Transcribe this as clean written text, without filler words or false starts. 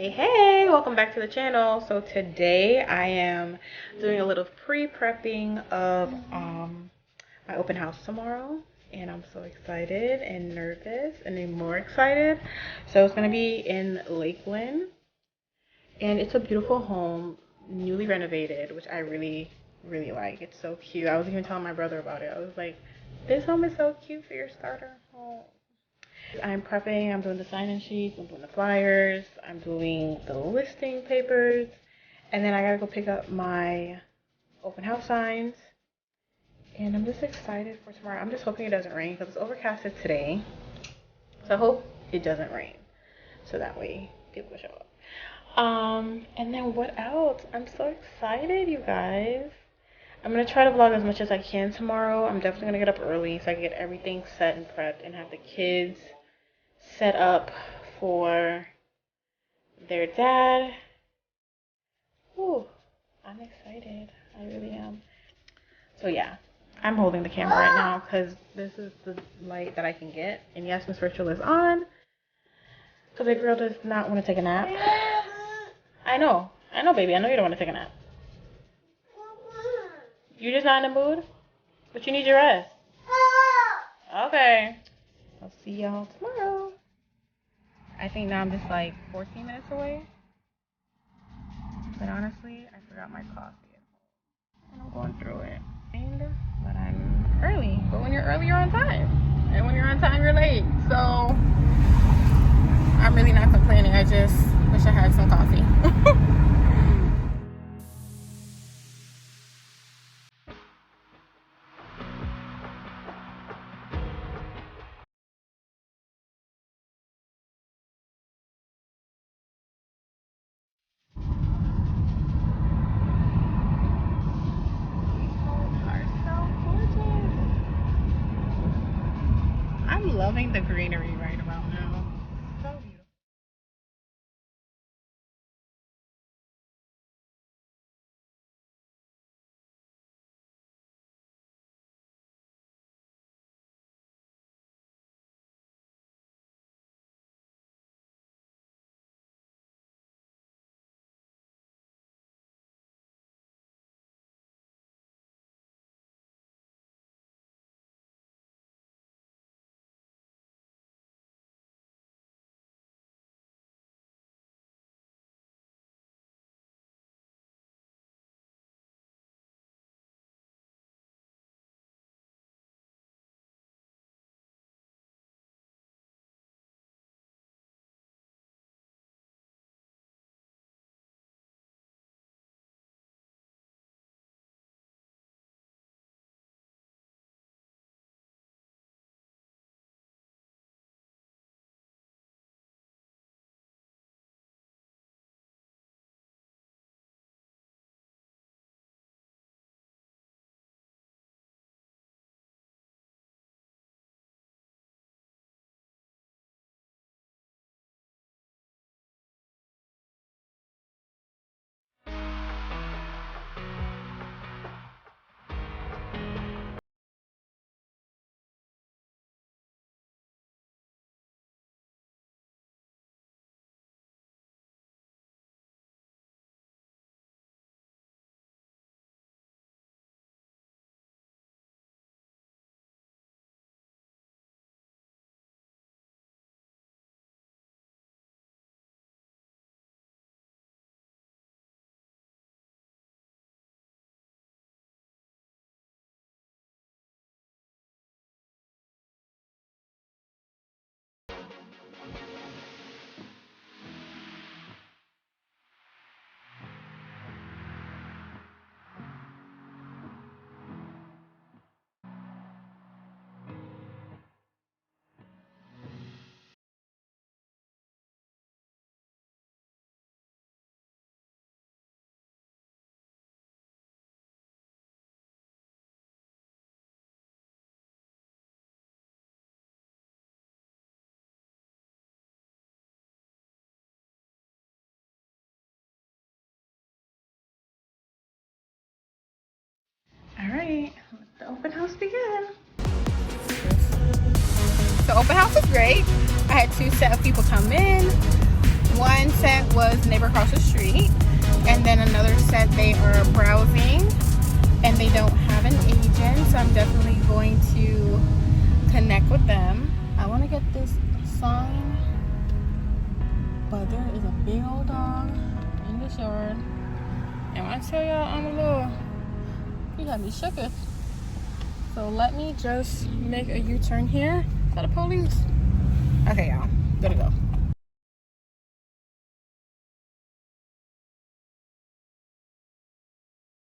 Hey, welcome back to the channel. So today I am doing a little pre-prepping of my open house tomorrow, and I'm so excited and nervous and even more excited. So it's gonna be in Lakeland, and it's a beautiful home, newly renovated, which I really like. It's so cute. I was even telling my brother about it. I was like, this home is so cute for your starter home. I'm prepping, I'm doing the sign-in sheets, I'm doing the flyers, I'm doing the listing papers, and then I gotta go pick up my open house signs. And I'm just excited for tomorrow. I'm just hoping it doesn't rain because it's overcasted today. So I hope it doesn't rain. So that way people will show up. And then what else? I'm so excited, you guys. I'm gonna try to vlog as much as I can tomorrow. I'm definitely gonna get up early so I can get everything set and prepped and have the kids set up for their dad. Ooh, I'm excited. I really am. So yeah, I'm holding the camera right now because this is the light that I can get. And yes, Miss Rachel is on because the girl does not want to take a nap. I know, baby. I know you don't want to take a nap. You're just not in the mood, but you need your rest. Okay. I'll see y'all tomorrow. I think now I'm just like 14 minutes away. But honestly, I forgot my coffee at home. And I'm going through it. But I'm early. But when you're early, you're on time. And when you're on time, you're late. So I'm really not complaining. I just wish I had some coffee. I'm loving the greenery right about now. So beautiful. All right, let the open house begin. The open house is great. I had 2 set of people come in. One set was neighbor across the street, and then another set they are browsing and they don't have an agent, so I'm definitely going to connect with them. I want to get this sign, but there is a big old dog in this yard, and when I tell y'all I'm a little, he got me shooketh. So let me just make a U-turn here. Is that a police? Okay, y'all, gotta go.